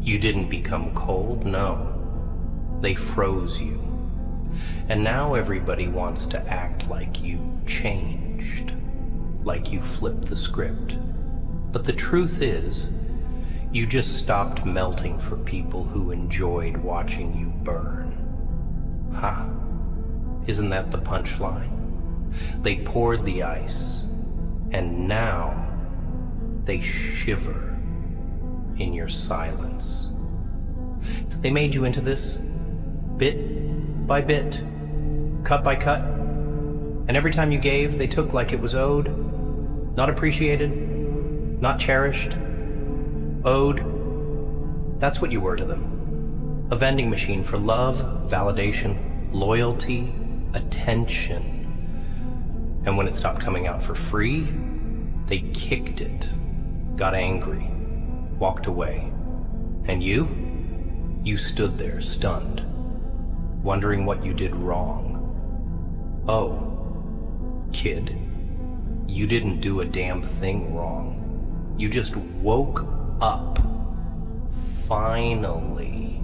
You didn't become cold, no. They froze you. And now everybody wants to act like you changed, like you flipped the script. But the truth is, you just stopped melting for people who enjoyed watching you burn. Ha! Isn't that the punchline? They poured the ice, and now they shiver in your silence. They made you into this, bit by bit, cut by cut, and every time you gave, they took like it was owed, not appreciated, not cherished. Owed. That's what you were to them. A vending machine for love, validation, loyalty, attention. And when it stopped coming out for free, they kicked it, got angry, walked away. And you stood there stunned, wondering what you did wrong. Oh, kid, you didn't do a damn thing wrong. You just woke up. Finally.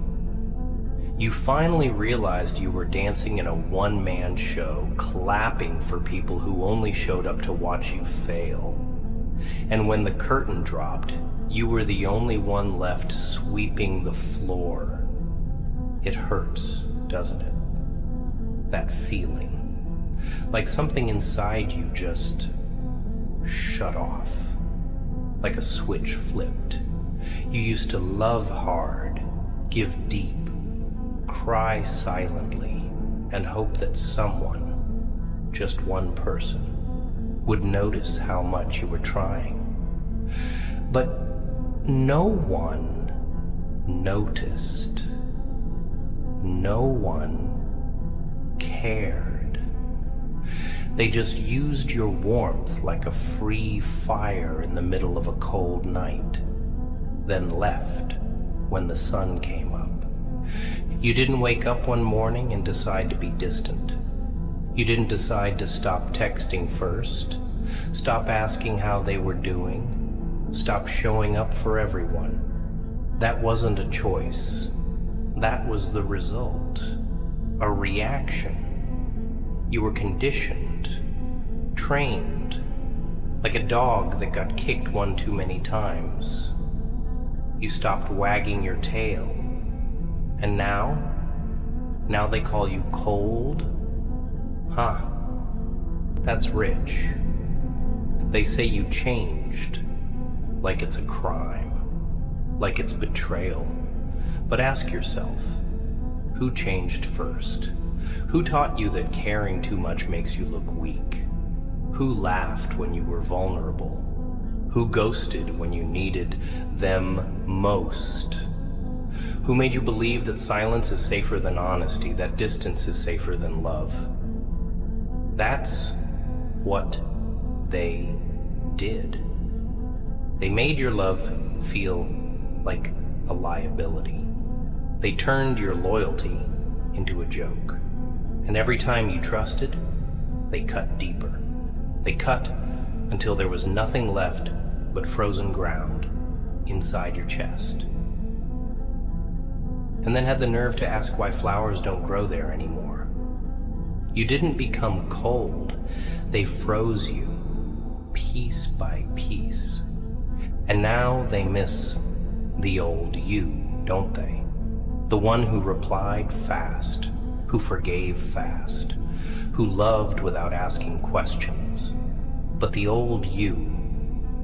You finally realized you were dancing in a one-man show, clapping for people who only showed up to watch you fail. And when the curtain dropped, you were the only one left sweeping the floor. It hurts, doesn't it? That feeling. Like something inside you just shut off. Like a switch flipped. You used to love hard, give deep, cry silently, and hope that someone, just one person, would notice how much you were trying. But no one noticed. No one cared. They just used your warmth like a free fire in the middle of a cold night, then left when the sun came up. You didn't wake up one morning and decide to be distant. You didn't decide to stop texting first, stop asking how they were doing, stop showing up for everyone. That wasn't a choice. That was the result. A reaction. You were conditioned, trained, like a dog that got kicked one too many times. You stopped wagging your tail. And now they call you cold? Huh. That's rich. They say you changed, like it's a crime, like it's betrayal. But ask yourself, who changed first? Who taught you that caring too much makes you look weak? Who laughed when you were vulnerable? Who ghosted when you needed them most? Who made you believe that silence is safer than honesty, that distance is safer than love? That's what they did. They made your love feel like a liability. They turned your loyalty into a joke. And every time you trusted, they cut deeper. They cut until there was nothing left but frozen ground inside your chest. And then had the nerve to ask why flowers don't grow there anymore. You didn't become cold. They froze you, piece by piece. And now they miss the old you, don't they? The one who replied fast, who forgave fast, who loved without asking questions. But the old you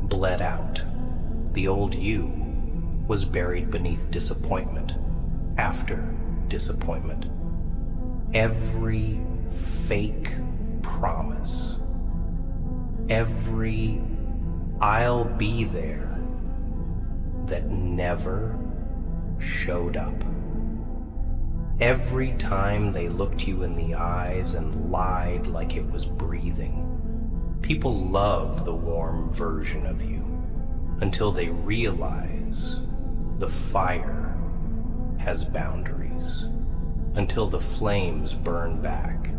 bled out. The old you was buried beneath disappointment, after disappointment. Every fake promise, every "I'll be there" that never showed up. Every time they looked you in the eyes and lied like it was breathing. People love the warm version of you until they realize the fire has boundaries, until the flames burn back.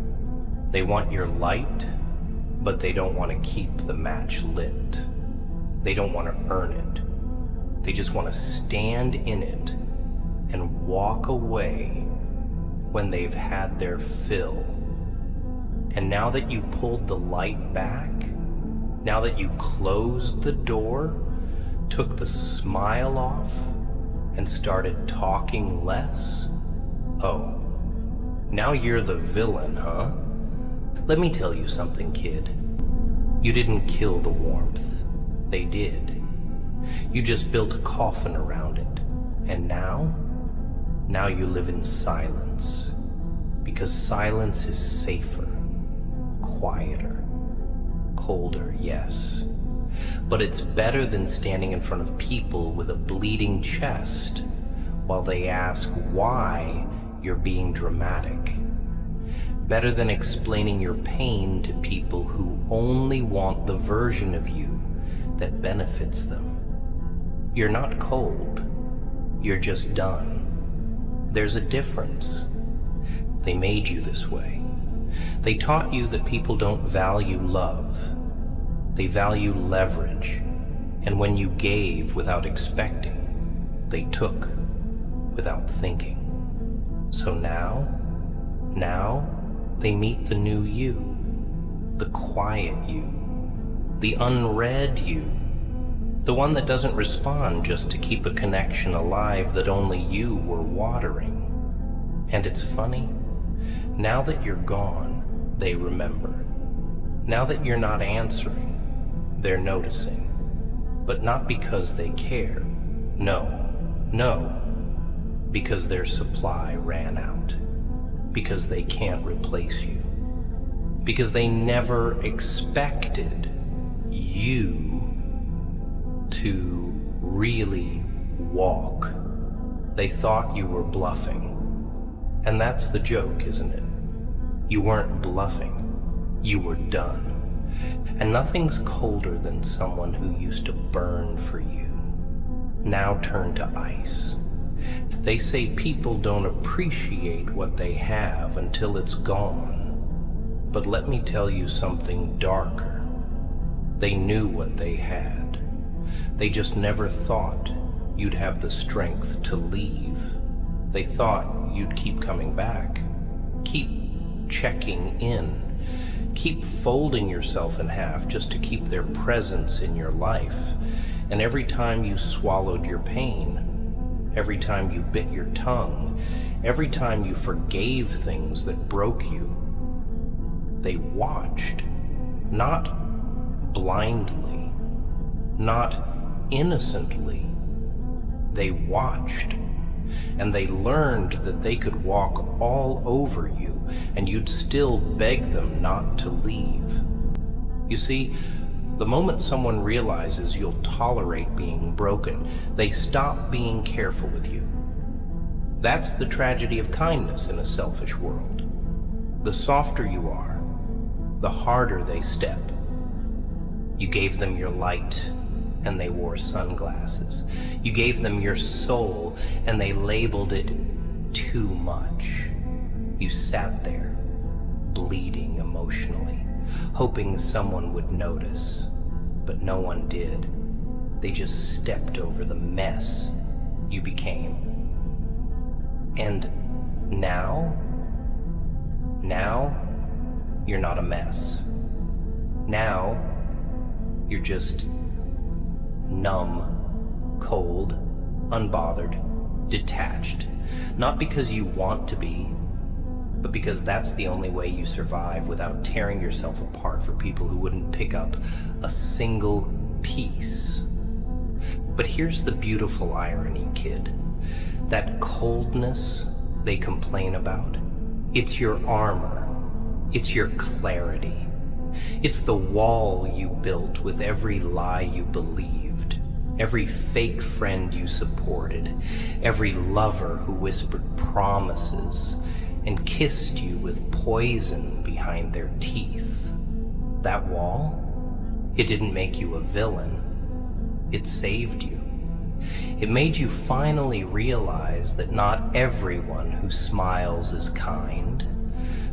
They want your light, but they don't want to keep the match lit. They don't want to earn it. They just want to stand in it and walk away when they've had their fill. And now that you pulled the light back, now that you closed the door, took the smile off, and started talking less, oh, now you're the villain, huh? Let me tell you something, kid. You didn't kill the warmth. They did. You just built a coffin around it. And now you live in silence. Because silence is safer, quieter, colder, yes. But it's better than standing in front of people with a bleeding chest while they ask why you're being dramatic. Better than explaining your pain to people who only want the version of you that benefits them. You're not cold. You're just done. There's a difference. They made you this way. They taught you that people don't value love. They value leverage. And when you gave without expecting, they took without thinking. So now they meet the new you, the quiet you, the unread you, the one that doesn't respond just to keep a connection alive that only you were watering. And it's funny, now that you're gone, they remember. Now that you're not answering, they're noticing. But not because they care. No, because their supply ran out. Because they can't replace you. Because they never expected you to really walk. They thought you were bluffing. And that's the joke, isn't it? You weren't bluffing. You were done. And nothing's colder than someone who used to burn for you, now turned to ice. They say people don't appreciate what they have until it's gone. But let me tell you something darker. They knew what they had. They just never thought you'd have the strength to leave. They thought you'd keep coming back, keep checking in, keep folding yourself in half just to keep their presence in your life. And every time you swallowed your pain, every time you bit your tongue, every time you forgave things that broke you, they watched, not blindly, not innocently. They watched. And they learned that they could walk all over you, and you'd still beg them not to leave. You see, the moment someone realizes you'll tolerate being broken, they stop being careful with you. That's the tragedy of kindness in a selfish world. The softer you are, the harder they step. You gave them your light, and they wore sunglasses. You gave them your soul, and they labeled it too much. You sat there, bleeding emotionally, hoping someone would notice, but no one did. They just stepped over the mess you became. And now you're not a mess. Now you're just numb, cold, unbothered, detached. Not because you want to be, but because that's the only way you survive without tearing yourself apart for people who wouldn't pick up a single piece. But here's the beautiful irony, kid. That coldness they complain about, it's your armor, it's your clarity. It's the wall you built with every lie you believed, every fake friend you supported, every lover who whispered promises and kissed you with poison behind their teeth. That wall, it didn't make you a villain. It saved you. It made you finally realize that not everyone who smiles is kind,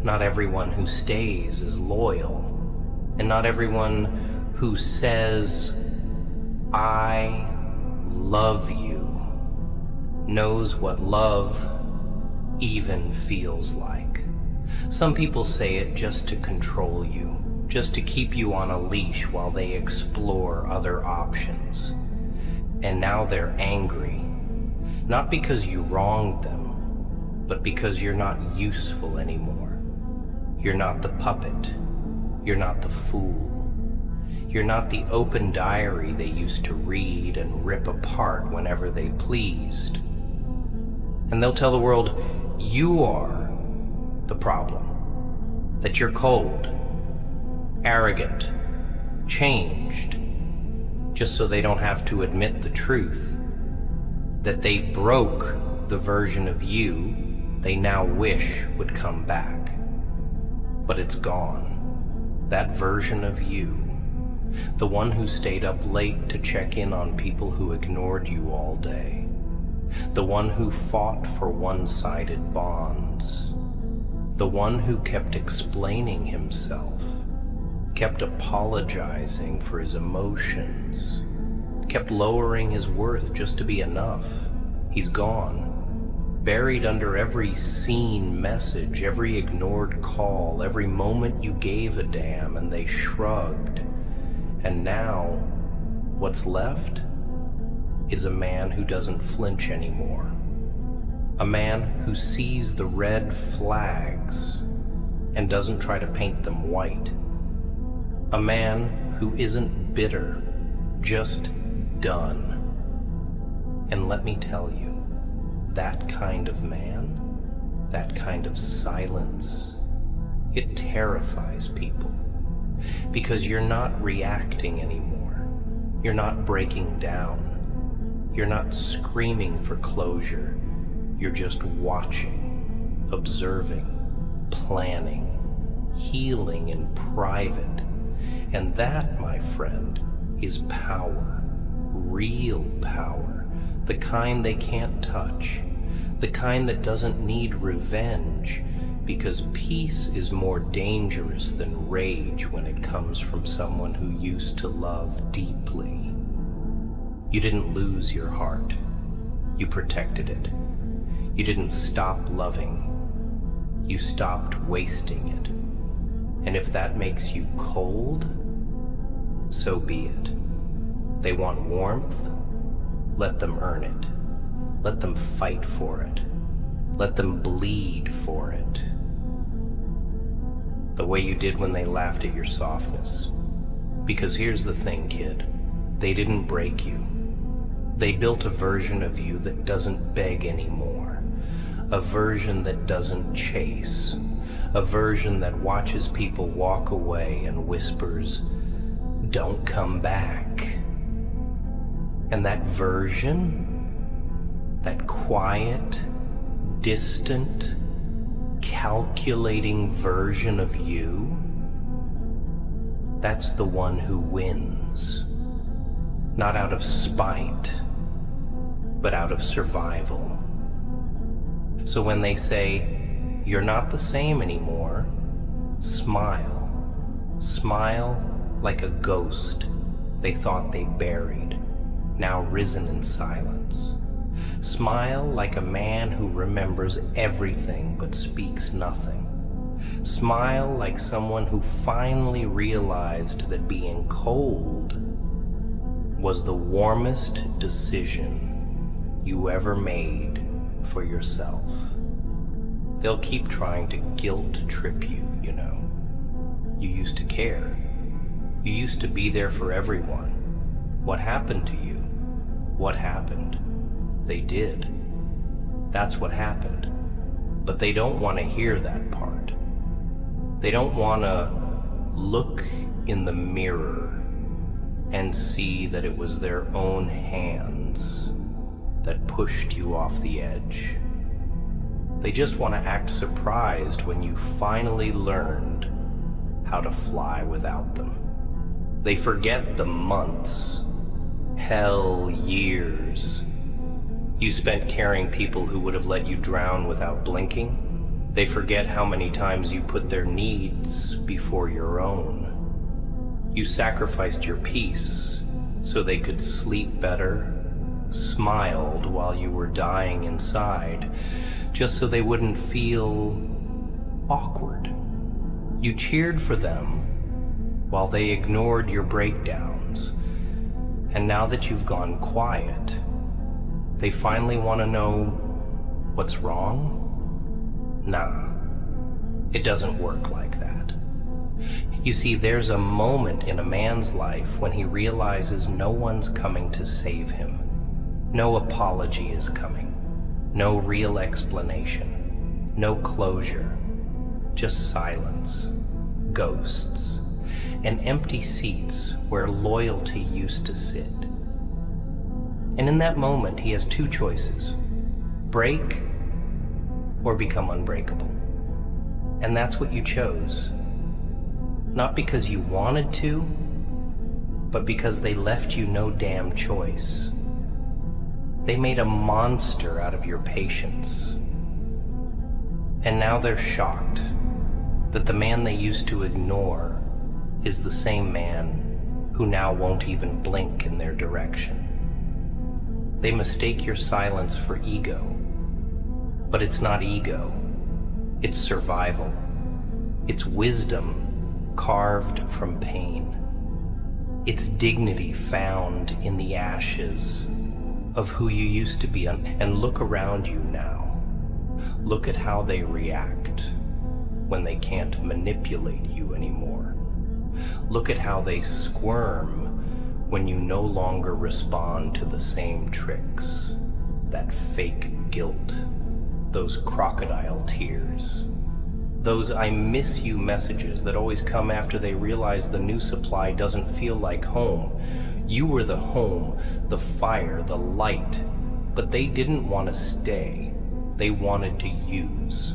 not everyone who stays is loyal, and not everyone who says, "I love you," knows what love even feels like. Some people say it just to control you, just to keep you on a leash while they explore other options. And now they're angry, not because you wronged them, but because you're not useful anymore. You're not the puppet. You're not the fool. You're not the open diary they used to read and rip apart whenever they pleased. And they'll tell the world, you are the problem. That you're cold, arrogant, changed, just so they don't have to admit the truth. That they broke the version of you they now wish would come back. But it's gone. That version of you. The one who stayed up late to check in on people who ignored you all day. The one who fought for one-sided bonds. The one who kept explaining himself, kept apologizing for his emotions, kept lowering his worth just to be enough. He's gone, buried under every seen message, every ignored call, every moment you gave a damn and they shrugged. And now, what's left is a man who doesn't flinch anymore. A man who sees the red flags and doesn't try to paint them white. A man who isn't bitter, just done. And let me tell you, that kind of man, that kind of silence, it terrifies people. Because you're not reacting anymore. You're not breaking down. You're not screaming for closure. You're just watching, observing, planning, healing in private. And that, my friend, is power. Real power. The kind they can't touch. The kind that doesn't need revenge. Because peace is more dangerous than rage when it comes from someone who used to love deeply. You didn't lose your heart. You protected it. You didn't stop loving. You stopped wasting it. And if that makes you cold, so be it. They want warmth? Let them earn it. Let them fight for it. Let them bleed for it. The way you did when they laughed at your softness. Because here's the thing, kid. They didn't break you. They built a version of you that doesn't beg anymore. A version that doesn't chase. A version that watches people walk away and whispers, "Don't come back." And that version, that quiet, distant, calculating version of you, that's the one who wins. Not out of spite, but out of survival. So when they say, "You're not the same anymore," smile. Smile like a ghost they thought they buried, now risen in silence. Smile like a man who remembers everything but speaks nothing. Smile like someone who finally realized that being cold was the warmest decision you ever made for yourself. They'll keep trying to guilt trip you, you know. You used to care. You used to be there for everyone. What happened to you? What happened? They did. That's what happened. But they don't want to hear that part. They don't want to look in the mirror and see that it was their own hands that pushed you off the edge. They just want to act surprised when you finally learned how to fly without them. They forget the months, hell, years you spent carrying people who would have let you drown without blinking. They forget how many times you put their needs before your own. You sacrificed your peace so they could sleep better, smiled while you were dying inside, just so they wouldn't feel awkward. You cheered for them while they ignored your breakdowns. And now that you've gone quiet, they finally want to know what's wrong? Nah, it doesn't work like that. You see, there's a moment in a man's life when he realizes no one's coming to save him. No apology is coming. No real explanation. No closure. Just silence. Ghosts. And empty seats where loyalty used to sit. And in that moment, he has two choices: break or become unbreakable. And that's what you chose. Not because you wanted to, but because they left you no damn choice. They made a monster out of your patience. And now they're shocked that the man they used to ignore is the same man who now won't even blink in their direction. They mistake your silence for ego, but it's not ego, it's survival. It's wisdom carved from pain. It's dignity found in the ashes of who you used to be. And look around you now. Look at how they react when they can't manipulate you anymore. Look at how they squirm when you no longer respond to the same tricks. That fake guilt, those crocodile tears, those I miss you messages that always come after they realize the new supply doesn't feel like home. You were the home, the fire, the light, but they didn't want to stay. They wanted to use.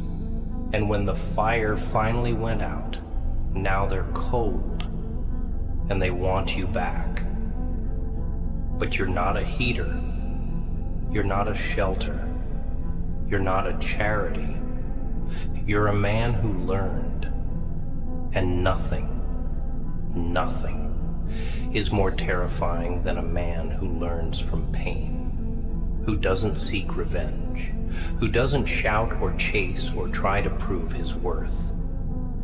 And when the fire finally went out, now they're cold, and they want you back. But you're not a heater. You're not a shelter. You're not a charity. You're a man who learned. And nothing is more terrifying than a man who learns from pain, who doesn't seek revenge, who doesn't shout or chase or try to prove his worth.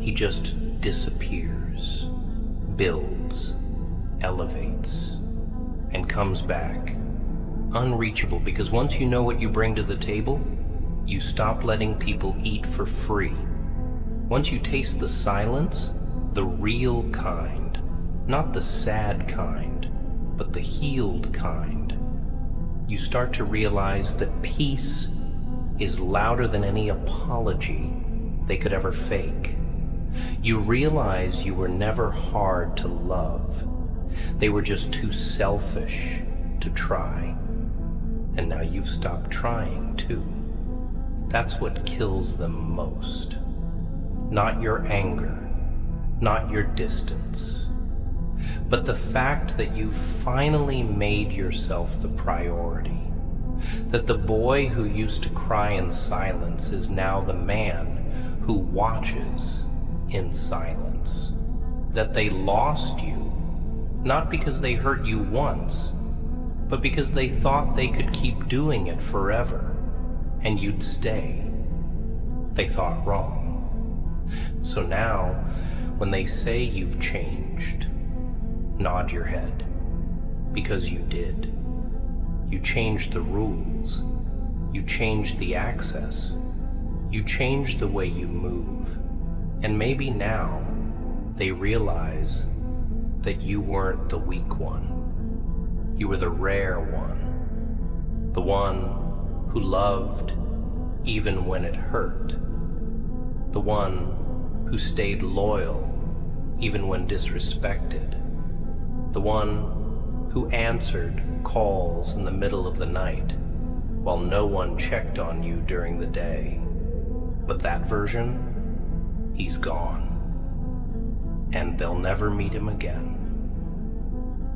He just disappears, builds, elevates, and comes back, unreachable, because once you know what you bring to the table, you stop letting people eat for free. Once you taste the silence, the real kind, not the sad kind, but the healed kind, you start to realize that peace is louder than any apology they could ever fake. You realize you were never hard to love. They were just too selfish to try. And now you've stopped trying too. That's what kills them most. Not your anger, not your distance, but the fact that you finally made yourself the priority. That the boy who used to cry in silence is now the man who watches in silence. That they lost you, not because they hurt you once, but because they thought they could keep doing it forever and you'd stay. They thought wrong. So now, when they say you've changed, nod your head, because you did. You changed the rules. You changed the access. You changed the way you move. And maybe now they realize that you weren't the weak one. You were the rare one. The one who loved even when it hurt. The one who stayed loyal even when disrespected. The one who answered calls in the middle of the night while no one checked on you during the day. But that version, he's gone. And they'll never meet him again.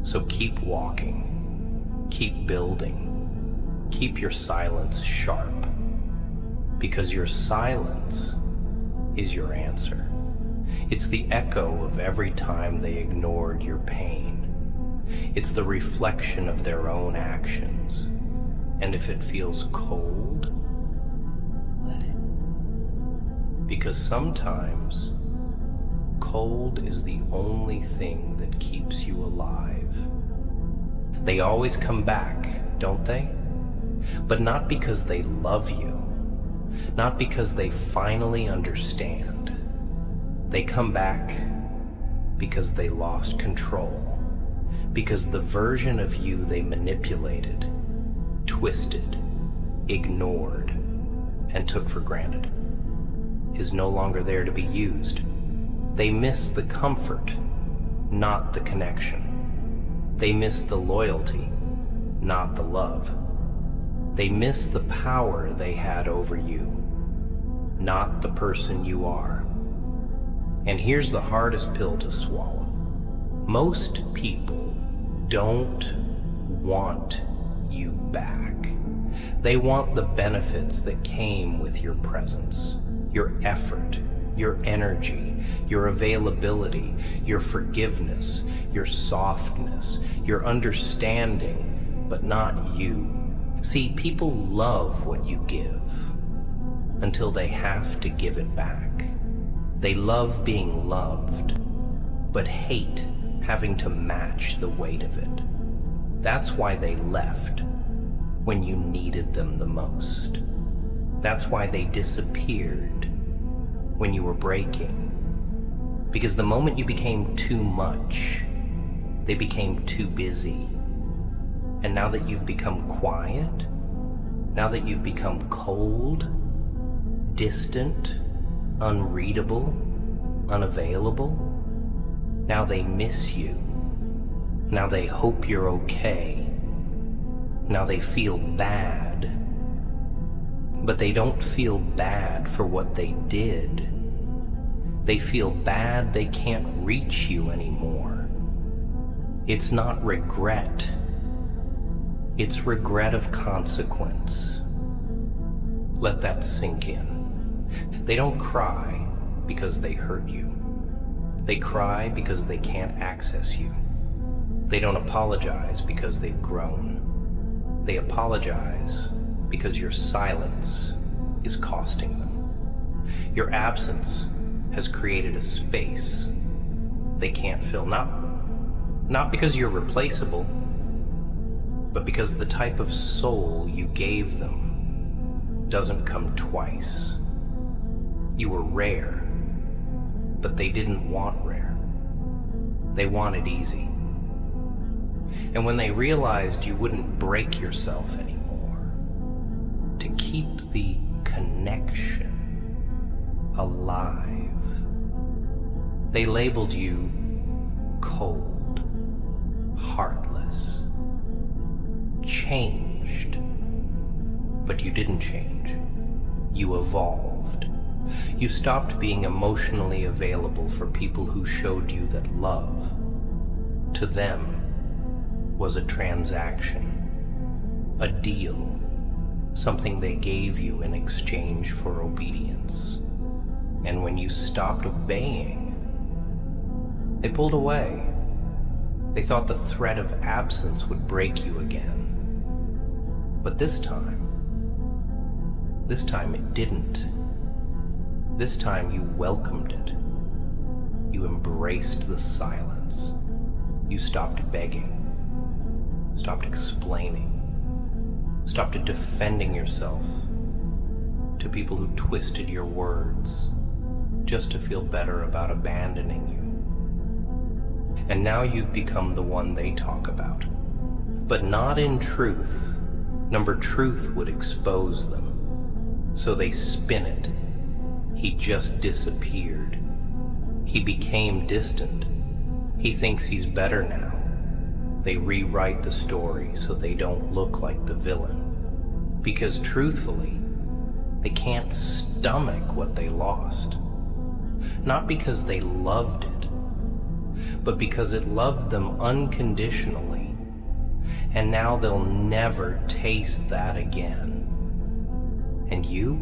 So keep walking, keep building, keep your silence sharp, because your silence is your answer. It's the echo of every time they ignored your pain. It's the reflection of their own actions. And if it feels cold, let it. Because sometimes cold is the only thing that keeps you alive. They always come back, don't they? But not because they love you, not because they finally understand. They come back because they lost control, because the version of you they manipulated, twisted, ignored, and took for granted is no longer there to be used. They miss the comfort, not the connection. They miss the loyalty, not the love. They miss the power they had over you, not the person you are. And here's the hardest pill to swallow. Most people don't want you back. They want the benefits that came with your presence, your effort, your energy, your availability, your forgiveness, your softness, your understanding, but not you. See, people love what you give until they have to give it back. They love being loved, but hate having to match the weight of it. That's why they left when you needed them the most. That's why they disappeared when you were breaking. Because the moment you became too much, they became too busy. And now that you've become quiet, now that you've become cold, distant, unreadable, unavailable, now they miss you. Now they hope you're okay. Now they feel bad. But they don't feel bad for what they did. They feel bad they can't reach you anymore. It's not regret. It's regret of consequence. Let that sink in. They don't cry because they hurt you. They cry because they can't access you. They don't apologize because they've grown. They apologize because your silence is costing them. Your absence has created a space they can't fill. Not because you're replaceable, but because the type of soul you gave them doesn't come twice. You were rare, but they didn't want rare. They wanted easy. And when they realized you wouldn't break yourself anymore, to keep the connection alive, they labeled you cold, heartless, changed. But you didn't change. You evolved. You stopped being emotionally available for people who showed you that love, to them, was a transaction, a deal, something they gave you in exchange for obedience. And when you stopped obeying, they pulled away. They thought the threat of absence would break you again. But this time it didn't. This time you welcomed it. You embraced the silence. You stopped begging, stopped explaining, stopped defending yourself to people who twisted your words just to feel better about abandoning you. And now you've become the one they talk about, but not in truth. Truth would expose them. So they spin it. He just disappeared. He became distant. He thinks he's better now. They rewrite the story so they don't look like the villain. Because truthfully, they can't stomach what they lost. Not because they loved it, but because it loved them unconditionally. And now they'll never taste that again. And you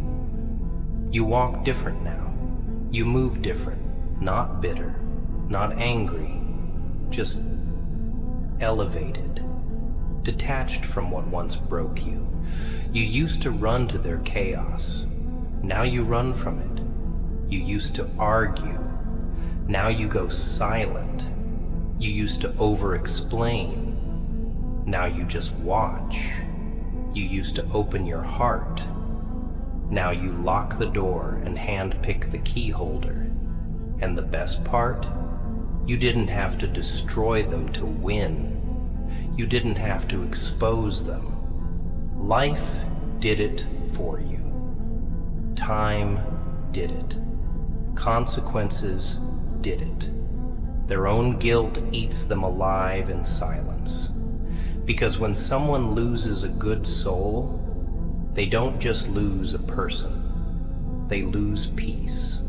walk different now. You move different, not bitter, not angry, just elevated, detached from what once broke you. You used to run to their chaos. Now you run from it. You used to argue. Now you go silent. You used to over-explain. Now you just watch. You used to open your heart. Now you lock the door and hand-pick the key holder. And the best part? You didn't have to destroy them to win. You didn't have to expose them. Life did it for you. Time did it. Consequences did it. Their own guilt eats them alive in silence. Because when someone loses a good soul, they don't just lose a person. They lose peace.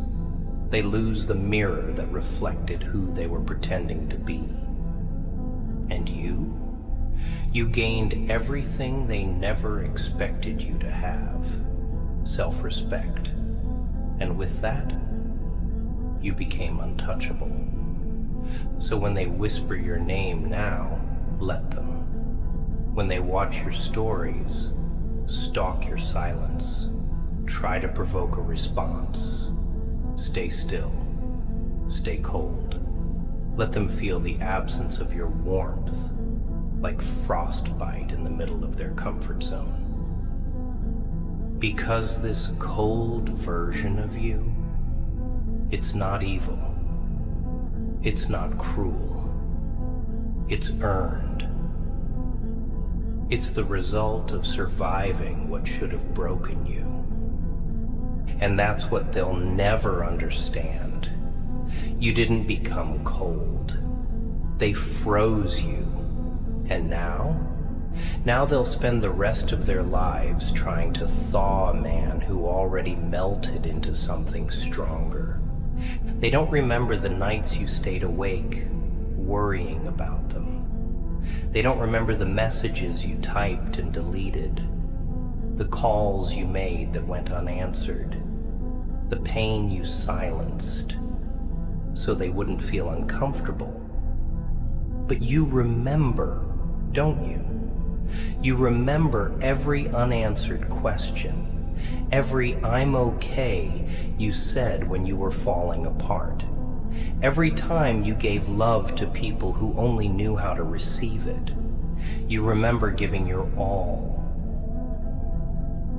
They lose the mirror that reflected who they were pretending to be. And you? You gained everything they never expected you to have. Self-respect. And with that, you became untouchable. So when they whisper your name now, let them. When they watch your stories, stalk your silence. Try to provoke a response. Stay still. Stay cold. Let them feel the absence of your warmth, like frostbite in the middle of their comfort zone. Because this cold version of you, it's not evil. It's not cruel. It's earned. It's the result of surviving what should have broken you. And that's what they'll never understand. You didn't become cold. They froze you. And now they'll spend the rest of their lives trying to thaw a man who already melted into something stronger. They don't remember the nights you stayed awake, worrying about them. They don't remember the messages you typed and deleted, the calls you made that went unanswered, the pain you silenced, so they wouldn't feel uncomfortable. But you remember, don't you? You remember every unanswered question, every "I'm okay" you said when you were falling apart, every time you gave love to people who only knew how to receive it. You remember giving your all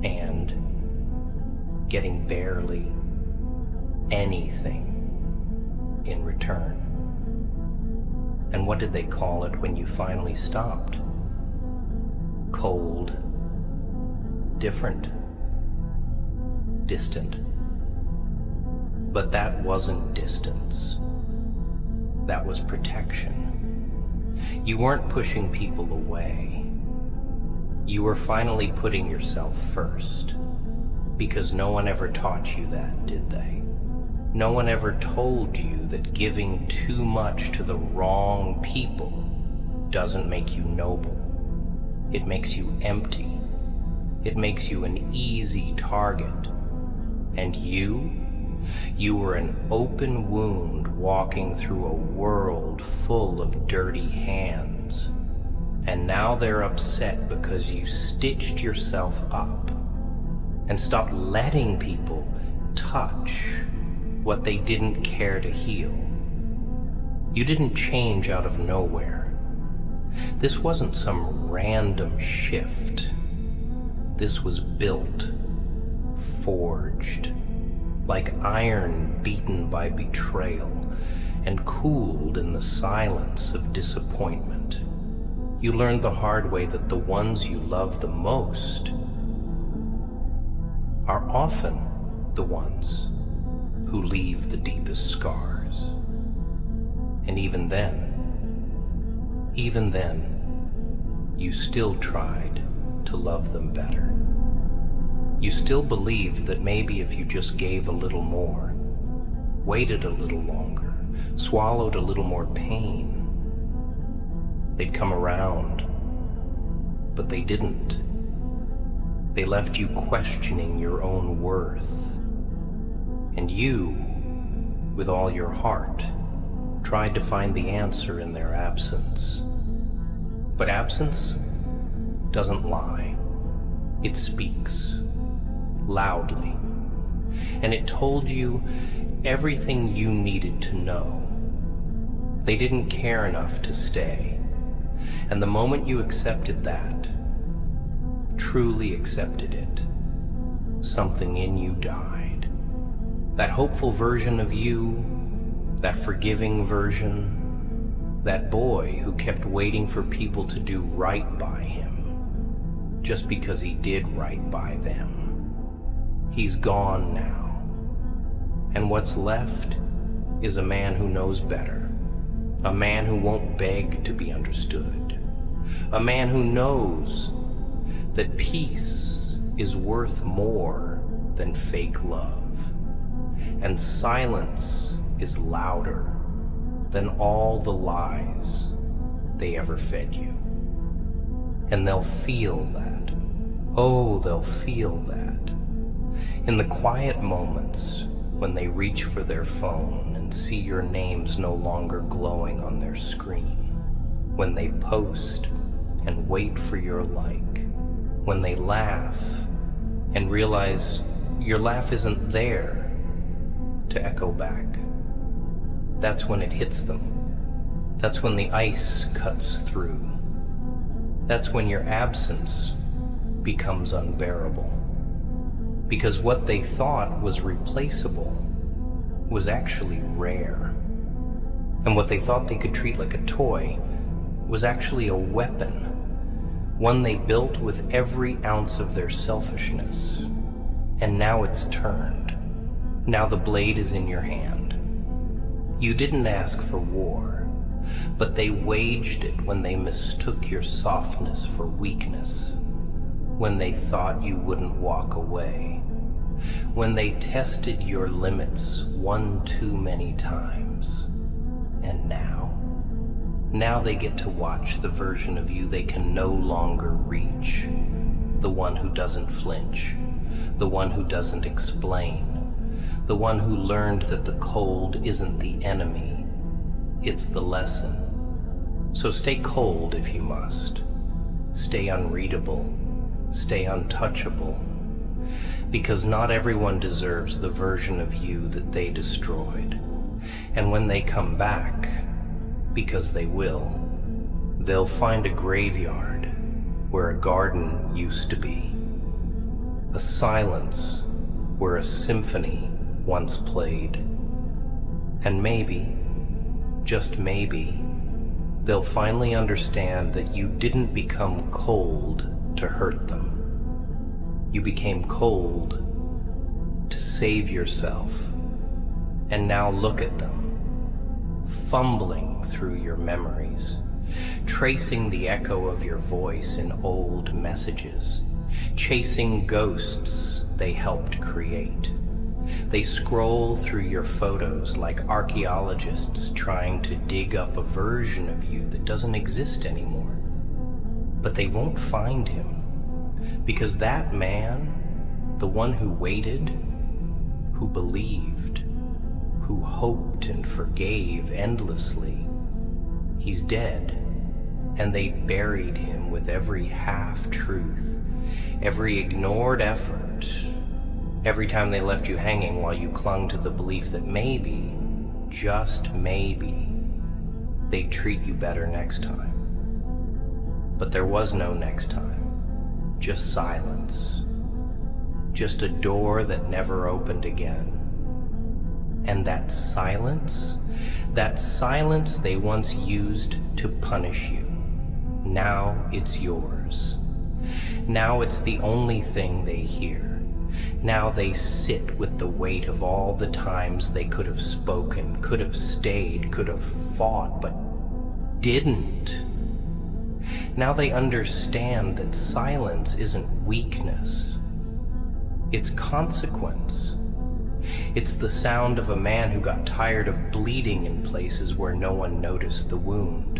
and getting barely anything in return. And what did they call it when you finally stopped? Cold, different, distant. But that wasn't distance. That was protection. You weren't pushing people away. You were finally putting yourself first. Because no one ever taught you that, did they? No one ever told you that giving too much to the wrong people doesn't make you noble. It makes you empty. It makes you an easy target. And you were an open wound walking through a world full of dirty hands. And now they're upset because you stitched yourself up and stopped letting people touch what they didn't care to heal. You didn't change out of nowhere. This wasn't some random shift. This was built, forged, like iron beaten by betrayal and cooled in the silence of disappointment. You learned the hard way that the ones you love the most are often the ones who leave the deepest scars. And even then, you still tried to love them better. You still believed that maybe if you just gave a little more, waited a little longer, swallowed a little more pain, they'd come around. But they didn't. They left you questioning your own worth. And you, with all your heart, tried to find the answer in their absence. But absence doesn't lie. It speaks loudly. And it told you everything you needed to know. They didn't care enough to stay. And the moment you accepted that, truly accepted it, something in you died. That hopeful version of you, that forgiving version, that boy who kept waiting for people to do right by him, just because he did right by them. He's gone now. And what's left is a man who knows better. A man who won't beg to be understood. A man who knows that peace is worth more than fake love. And silence is louder than all the lies they ever fed you. And they'll feel that. Oh, they'll feel that. In the quiet moments when they reach for their phone and see your names no longer glowing on their screen, when they post and wait for your like, when they laugh and realize your laugh isn't there to echo back. That's when it hits them. That's when the ice cuts through. That's when your absence becomes unbearable. Because what they thought was replaceable was actually rare. And what they thought they could treat like a toy was actually a weapon, one they built with every ounce of their selfishness. And now it's turned. Now the blade is in your hand. You didn't ask for war, but they waged it when they mistook your softness for weakness, when they thought you wouldn't walk away, when they tested your limits one too many times. And now they get to watch the version of you they can no longer reach, the one who doesn't flinch, the one who doesn't explain, the one who learned that the cold isn't the enemy, it's the lesson. So stay cold if you must. Stay unreadable. Stay untouchable. Because not everyone deserves the version of you that they destroyed. And when they come back, because they will, they'll find a graveyard where a garden used to be. A silence where a symphony once played. And maybe, just maybe, they'll finally understand that you didn't become cold to hurt them. You became cold to save yourself. And now look at them, fumbling through your memories, tracing the echo of your voice in old messages, chasing ghosts they helped create. They scroll through your photos like archaeologists trying to dig up a version of you that doesn't exist anymore. But they won't find him, because that man, the one who waited, who believed, who hoped and forgave endlessly, he's dead. And they buried him with every half-truth, every ignored effort, every time they left you hanging while you clung to the belief that maybe, just maybe, they'd treat you better next time. But there was no next time, just silence, just a door that never opened again. And that silence they once used to punish you, now it's yours. Now it's the only thing they hear. Now they sit with the weight of all the times they could have spoken, could have stayed, could have fought, but didn't. Now they understand that silence isn't weakness. It's consequence. It's the sound of a man who got tired of bleeding in places where no one noticed the wound.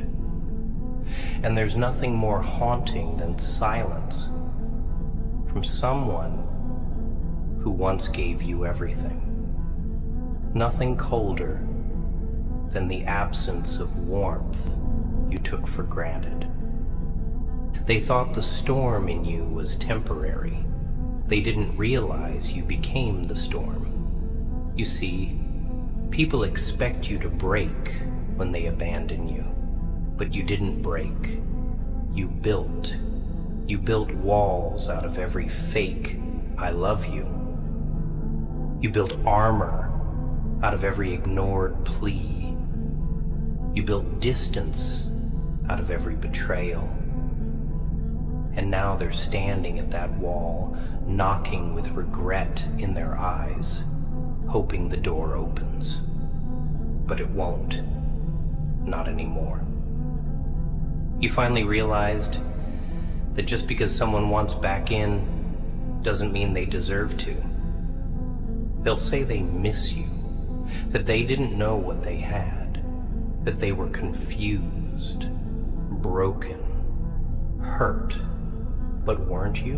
And there's nothing more haunting than silence from someone who once gave you everything. Nothing colder than the absence of warmth you took for granted. They thought the storm in you was temporary. They didn't realize you became the storm. You see, people expect you to break when they abandon you, but you didn't break. You built. You built walls out of every fake "I love you." You built armor out of every ignored plea. You built distance out of every betrayal. And now they're standing at that wall, knocking with regret in their eyes, hoping the door opens. But it won't. Not anymore. You finally realized that just because someone wants back in doesn't mean they deserve to. They'll say they miss you, that they didn't know what they had, that they were confused, broken, hurt. But weren't you?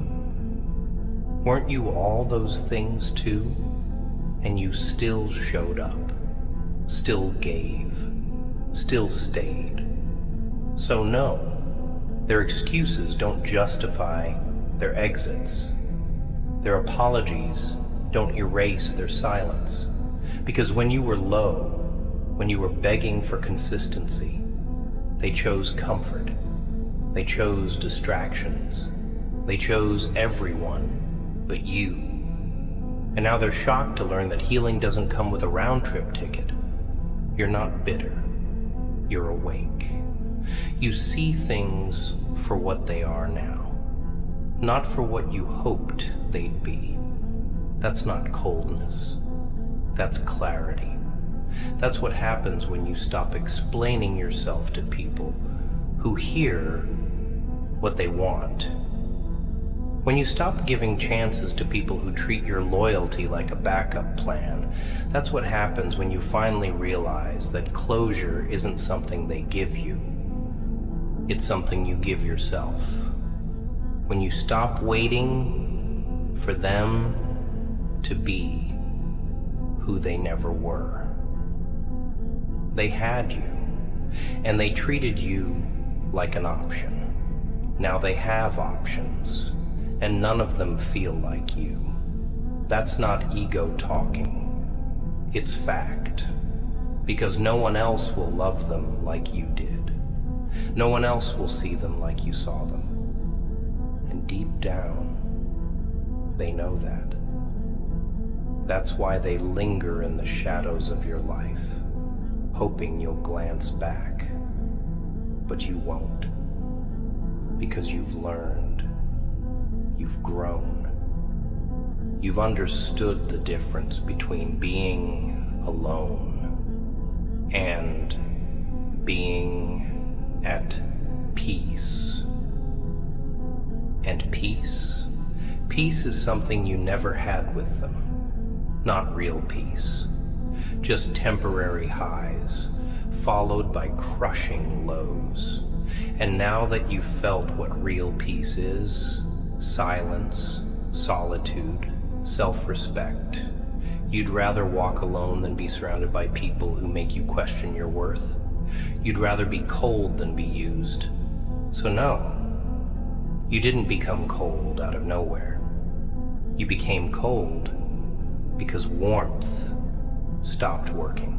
Weren't you all those things too? And you still showed up, still gave, still stayed. So no, their excuses don't justify their exits. Their apologies don't erase their silence. Because when you were low, when you were begging for consistency, they chose comfort. They chose distractions. They chose everyone but you. And now they're shocked to learn that healing doesn't come with a round-trip ticket. You're not bitter. You're awake. You see things for what they are now, not for what you hoped they'd be. That's not coldness. That's clarity. That's what happens when you stop explaining yourself to people who hear what they want. When you stop giving chances to people who treat your loyalty like a backup plan, that's what happens when you finally realize that closure isn't something they give you. It's something you give yourself. When you stop waiting for them to be who they never were. They had you, and they treated you like an option. Now they have options, and none of them feel like you. That's not ego talking. It's fact. Because no one else will love them like you did. No one else will see them like you saw them. And deep down, they know that. That's why they linger in the shadows of your life, hoping you'll glance back. But you won't. Because you've learned. You've grown. You've understood the difference between being alone and being at peace. And peace? Peace is something you never had with them. Not real peace. Just temporary highs, followed by crushing lows. And now that you've felt what real peace is, silence, solitude, self-respect, you'd rather walk alone than be surrounded by people who make you question your worth. You'd rather be cold than be used. So no, you didn't become cold out of nowhere. You became cold because warmth stopped working.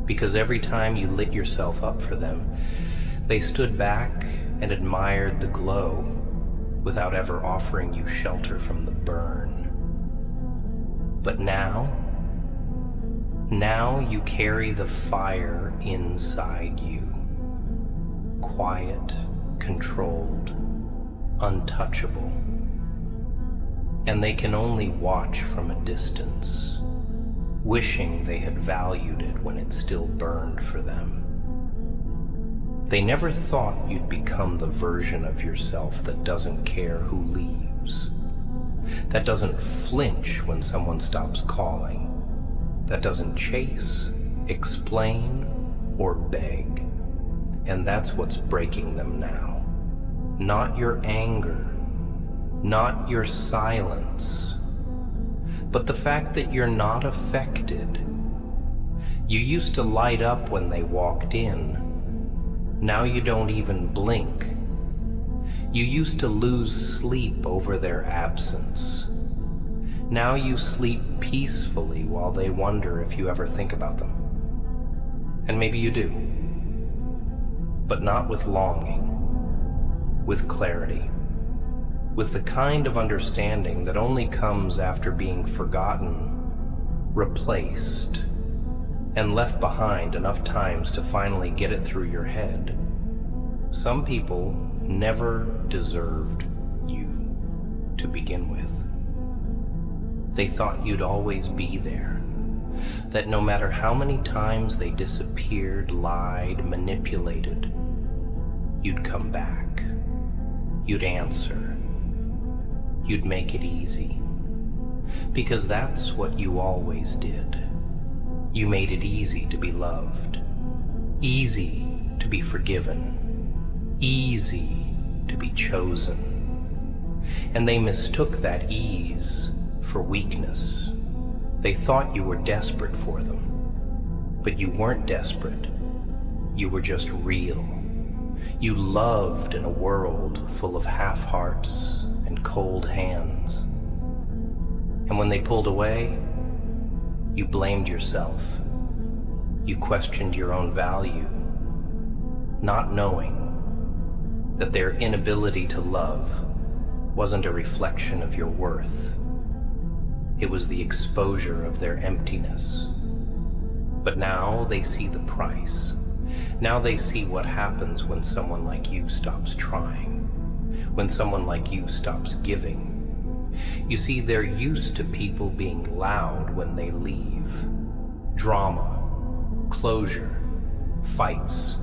Because every time you lit yourself up for them, they stood back and admired the glow without ever offering you shelter from the burn. But now you carry the fire inside you. Quiet, controlled, untouchable. And they can only watch from a distance, wishing they had valued it when it still burned for them. They never thought you'd become the version of yourself that doesn't care who leaves, that doesn't flinch when someone stops calling, that doesn't chase, explain, or beg. And that's what's breaking them now. Not your anger, not your silence, but the fact that you're not affected. You used to light up when they walked in. Now you don't even blink. You used to lose sleep over their absence. Now you sleep peacefully while they wonder if you ever think about them. And maybe you do. But not with longing, with clarity, with the kind of understanding that only comes after being forgotten, replaced, and left behind enough times to finally get it through your head. Some people never deserved you to begin with. They thought you'd always be there, that no matter how many times they disappeared, lied, manipulated, you'd come back, you'd answer, you'd make it easy. Because that's what you always did. You made it easy to be loved, easy to be forgiven, easy to be chosen. And they mistook that ease for weakness. They thought you were desperate for them, but you weren't desperate. You were just real. You loved in a world full of half-hearts and cold hands. And when they pulled away, you blamed yourself. You questioned your own value, not knowing that their inability to love wasn't a reflection of your worth. It was the exposure of their emptiness. But now they see the price. Now they see what happens when someone like you stops trying, when someone like you stops giving. You see, they're used to people being loud when they leave. Drama, closure, fights.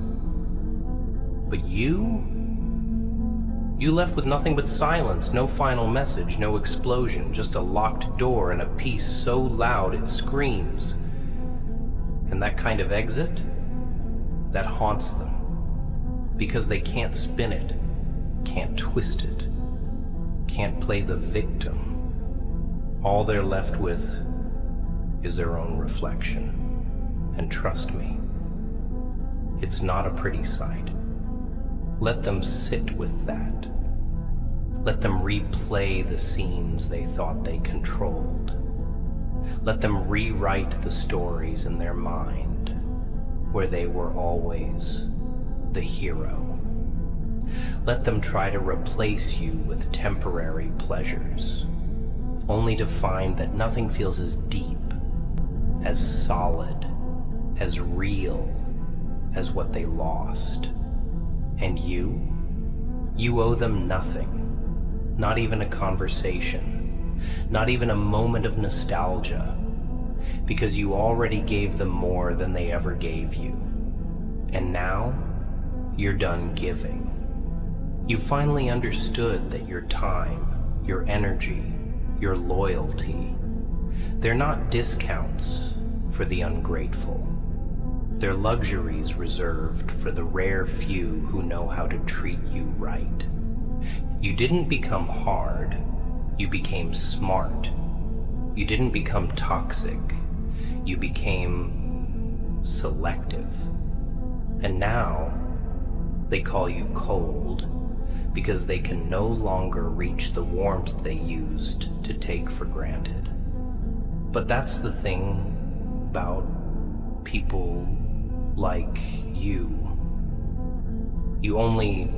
But you left with nothing but silence, no final message, no explosion, just a locked door and a peace so loud it screams. And that kind of exit, that haunts them, because they can't spin it, can't twist it, can't play the victim. All they're left with is their own reflection. And trust me, it's not a pretty sight. Let them sit with that. Let them replay the scenes they thought they controlled. Let them rewrite the stories in their mind where they were always the hero. Let them try to replace you with temporary pleasures, only to find that nothing feels as deep, as solid, as real as what they lost. And you owe them nothing, not even a conversation, not even a moment of nostalgia, because you already gave them more than they ever gave you. And now, you're done giving. You finally understood that your time, your energy, your loyalty, they're not discounts for the ungrateful. They're luxuries reserved for the rare few who know how to treat you right. You didn't become hard, you became smart. You didn't become toxic, you became selective. And now, they call you cold because they can no longer reach the warmth they used to take for granted. But that's the thing about people like you. You only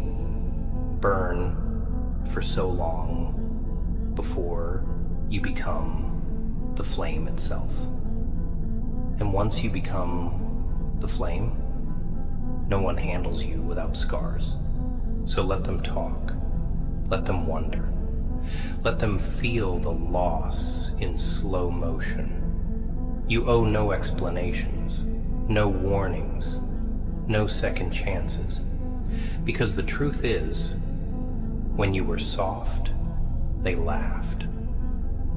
burn for so long before you become the flame itself. And once you become the flame, no one handles you without scars. So let them talk. Let them wonder. Let them feel the loss in slow motion. You owe no explanations, no warnings, no second chances. Because the truth is, when you were soft, they laughed.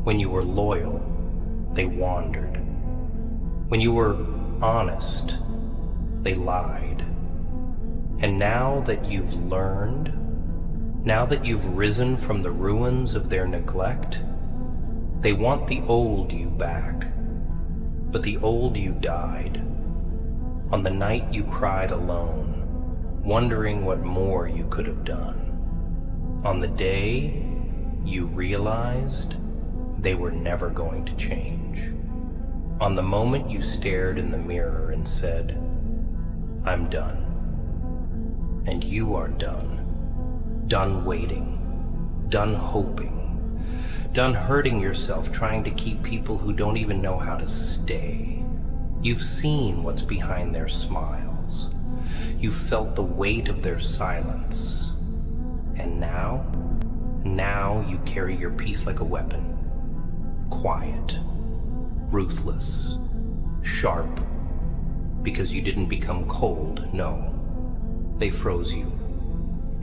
When you were loyal, they wandered. When you were honest, they lied. And now that you've learned, now that you've risen from the ruins of their neglect, they want the old you back. But the old you died on the night you cried alone, wondering what more you could have done. On the day you realized they were never going to change. On the moment you stared in the mirror and said, "I'm done." And you are done. Done waiting. Done hoping. Done hurting yourself trying to keep people who don't even know how to stay. You've seen what's behind their smiles. You've felt the weight of their silence. And now you carry your peace like a weapon. Quiet. Ruthless. Sharp. Because you didn't become cold, no. They froze you.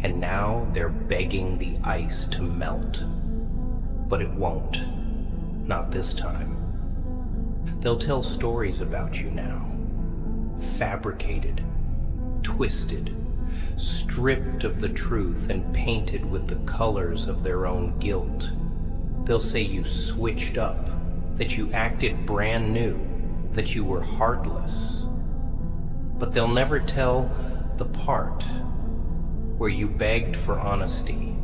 And now they're begging the ice to melt. But it won't. Not this time. They'll tell stories about you now. Fabricated. Twisted. Stripped of the truth and painted with the colors of their own guilt. They'll say you switched up, that you acted brand new, that you were heartless. But they'll never tell the part where you begged for honesty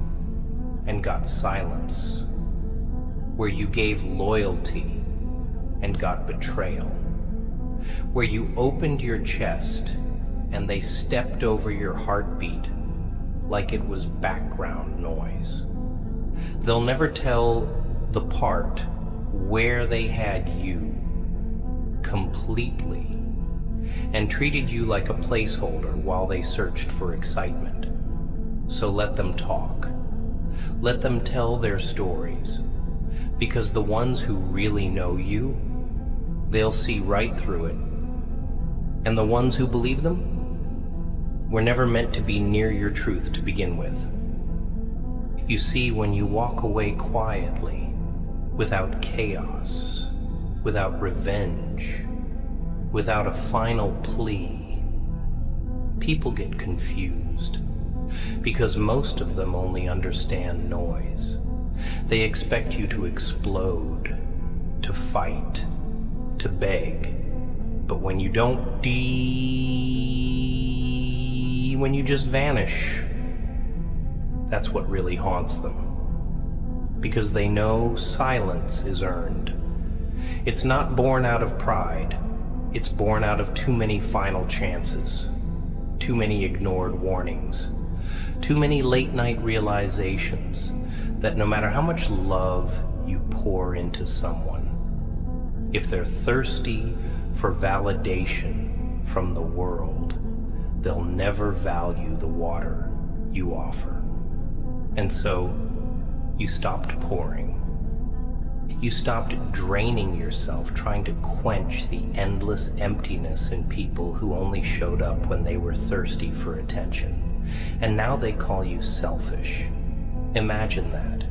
and got silence, where you gave loyalty and got betrayal, where you opened your chest and they stepped over your heartbeat like it was background noise. They'll never tell the part where they had you completely and treated you like a placeholder while they searched for excitement. So let them talk. Let them tell their stories, because the ones who really know you, they'll see right through it. And the ones who believe them were never meant to be near your truth to begin with. You see, when you walk away quietly, without chaos, without revenge, without a final plea, people get confused, because most of them only understand noise. They expect you to explode, to fight, to beg. But when you don't when you just vanish, that's what really haunts them. Because they know silence is earned. It's not born out of pride. It's born out of too many final chances, too many ignored warnings, too many late-night realizations that no matter how much love you pour into someone, if they're thirsty for validation from the world, they'll never value the water you offer. And so, you stopped pouring. You stopped draining yourself trying to quench the endless emptiness in people who only showed up when they were thirsty for attention. And now they call you selfish. Imagine that.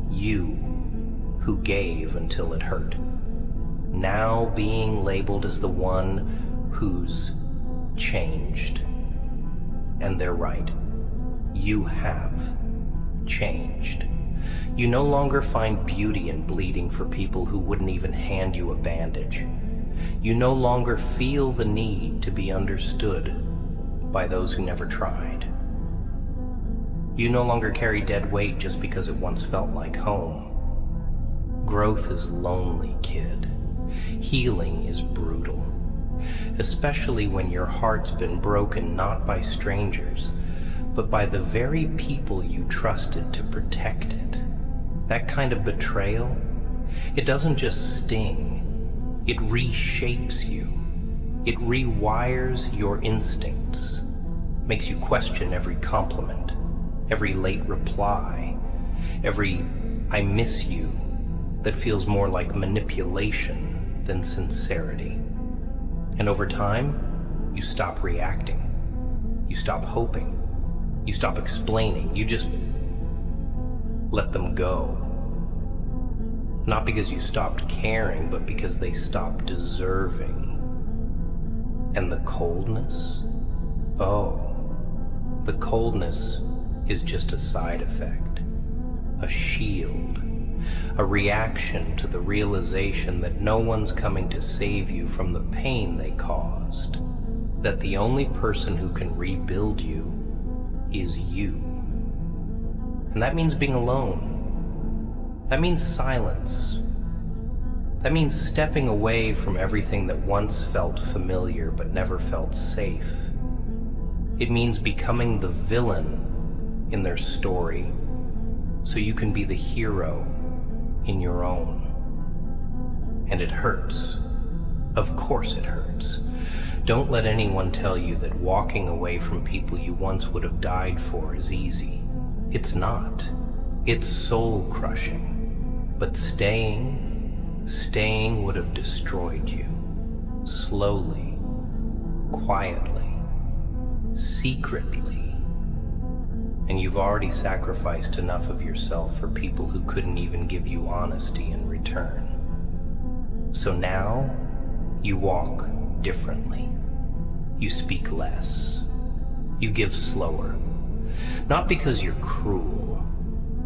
You, who gave until it hurt, now being labeled as the one who's changed. And they're right. You have changed. You no longer find beauty in bleeding for people who wouldn't even hand you a bandage. You no longer feel the need to be understood by those who never tried. You no longer carry dead weight just because it once felt like home. Growth is lonely, kid. Healing is brutal. Especially when your heart's been broken not by strangers, but by the very people you trusted to protect it. That kind of betrayal, it doesn't just sting, it reshapes you. It rewires your instincts, makes you question every compliment, every late reply, every "I miss you" that feels more like manipulation than sincerity. And over time, you stop reacting. You stop hoping. You stop explaining. You just let them go. Not because you stopped caring, but because they stopped deserving. And the coldness? Oh, the coldness is just a side effect, a shield, a reaction to the realization that no one's coming to save you from the pain they caused, that the only person who can rebuild you is you. And that means being alone. That means silence. That means stepping away from everything that once felt familiar but never felt safe. It means becoming the villain in their story so you can be the hero in your own. And it hurts. Of course it hurts. Don't let anyone tell you that walking away from people you once would have died for is easy. It's not. It's soul-crushing. But staying would have destroyed you. Slowly, quietly, secretly. And you've already sacrificed enough of yourself for people who couldn't even give you honesty in return. So now, you walk differently. You speak less. You give slower. Not because you're cruel,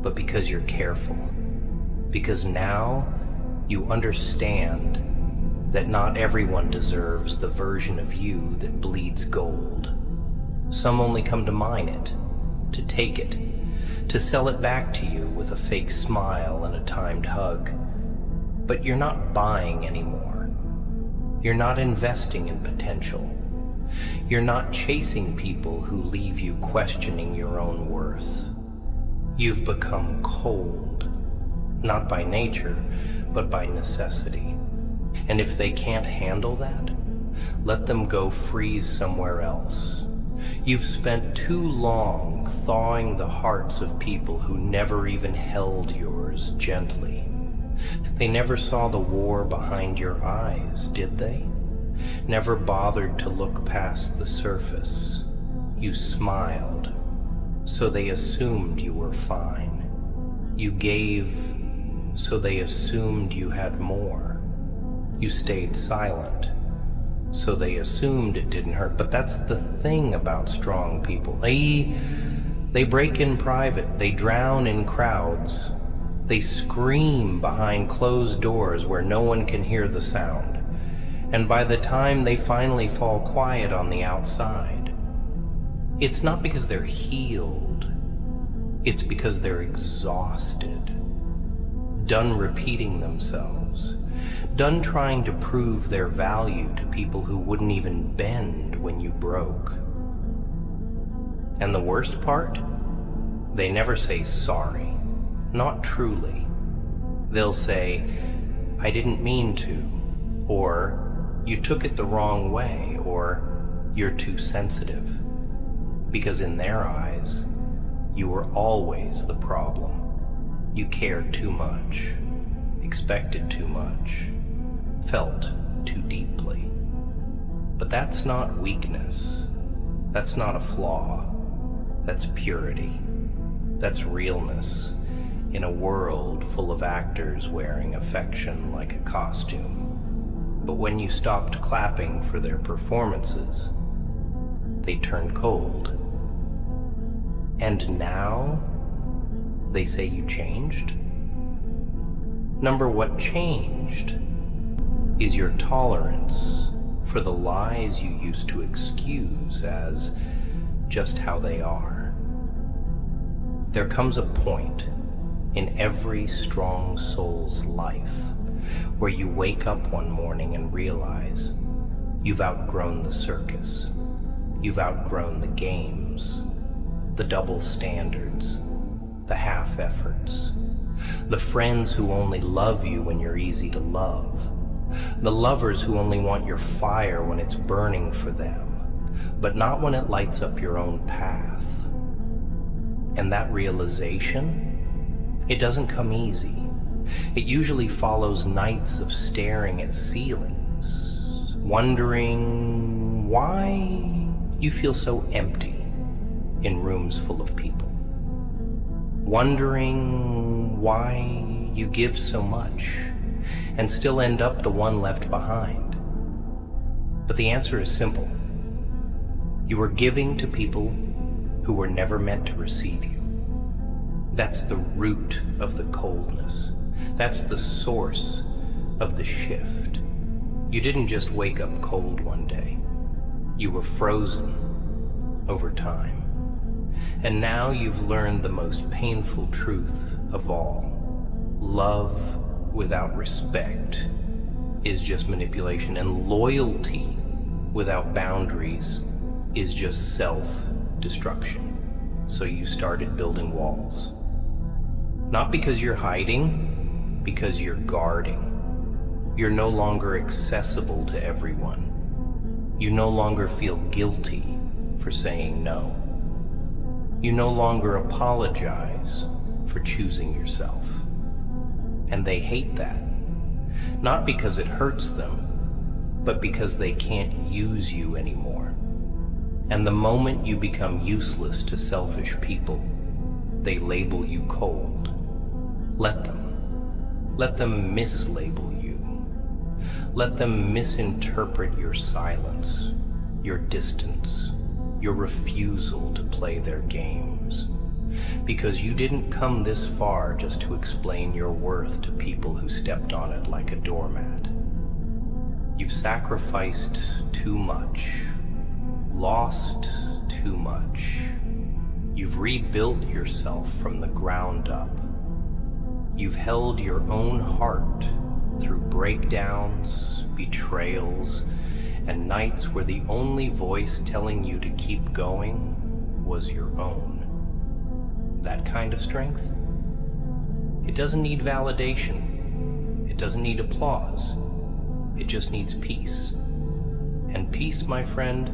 but because you're careful. Because now you understand that not everyone deserves the version of you that bleeds gold. Some only come to mine it, to take it, to sell it back to you with a fake smile and a timed hug. But you're not buying anymore. You're not investing in potential. You're not chasing people who leave you questioning your own worth. You've become cold, not by nature, but by necessity. And if they can't handle that, let them go freeze somewhere else. You've spent too long thawing the hearts of people who never even held yours gently. They never saw the war behind your eyes, did they? Never bothered to look past the surface. You smiled, so they assumed you were fine. You gave, so they assumed you had more. You stayed silent, so they assumed it didn't hurt. But that's the thing about strong people. They break in private, they drown in crowds, they scream behind closed doors where no one can hear the sound. And by the time they finally fall quiet on the outside, it's not because they're healed, it's because they're exhausted, done repeating themselves, done trying to prove their value to people who wouldn't even bend when you broke. And the worst part? They never say sorry, not truly. They'll say, I didn't mean to, or you took it the wrong way, or you're too sensitive. Because in their eyes, you were always the problem. You cared too much, expected too much, felt too deeply. But that's not weakness. That's not a flaw. That's purity. That's realness in a world full of actors wearing affection like a costume. But when you stopped clapping for their performances, they turned cold. And now, they say you changed? What changed is your tolerance for the lies you used to excuse as just how they are. There comes a point in every strong soul's life where you wake up one morning and realize you've outgrown the circus. You've outgrown the games, the double standards, the half efforts, the friends who only love you when you're easy to love, the lovers who only want your fire when it's burning for them, but not when it lights up your own path. And that realization, it doesn't come easy. It usually follows nights of staring at ceilings, wondering why you feel so empty in rooms full of people, wondering why you give so much and still end up the one left behind. But the answer is simple. You are giving to people who were never meant to receive you. That's the root of the coldness. That's the source of the shift. You didn't just wake up cold one day. You were frozen over time. And now you've learned the most painful truth of all. Love without respect is just manipulation, and loyalty without boundaries is just self-destruction. So you started building walls. Not because you're hiding, because you're guarding. You're no longer accessible to everyone. You no longer feel guilty for saying no. You no longer apologize for choosing yourself. And they hate that. Not because it hurts them, but because they can't use you anymore. And the moment you become useless to selfish people, they label you cold. Let them. Let them mislabel you. Let them misinterpret your silence, your distance, your refusal to play their games. Because you didn't come this far just to explain your worth to people who stepped on it like a doormat. You've sacrificed too much, lost too much. You've rebuilt yourself from the ground up. You've held your own heart through breakdowns, betrayals, and nights where the only voice telling you to keep going was your own. That kind of strength? It doesn't need validation. It doesn't need applause. It just needs peace. And peace, my friend,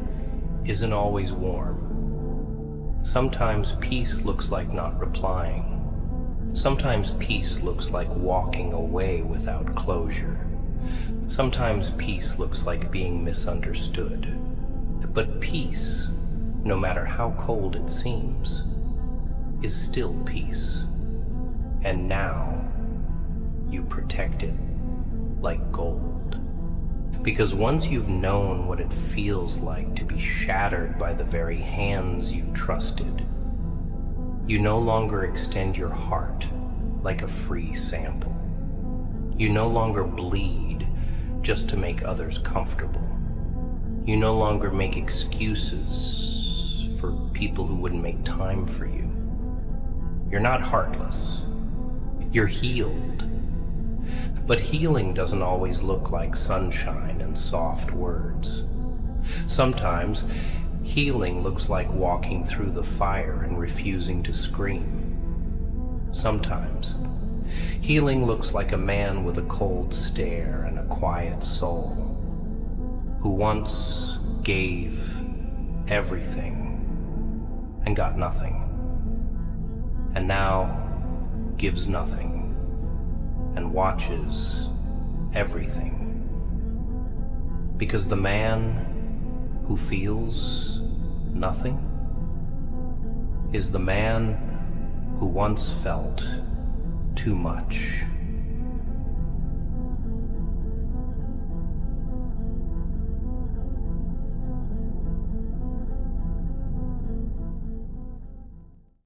isn't always warm. Sometimes peace looks like not replying. Sometimes peace looks like walking away without closure. Sometimes peace looks like being misunderstood. But peace, no matter how cold it seems, is still peace. And now you protect it like gold. Because once you've known what it feels like to be shattered by the very hands you trusted, you no longer extend your heart like a free sample. You no longer bleed just to make others comfortable. You no longer make excuses for people who wouldn't make time for you. You're not heartless. You're healed. But healing doesn't always look like sunshine and soft words. Sometimes healing looks like walking through the fire and refusing to scream. Sometimes healing looks like a man with a cold stare and a quiet soul, who once gave everything and got nothing, and now gives nothing and watches everything. Because the man who feels nothing is the man who once felt too much.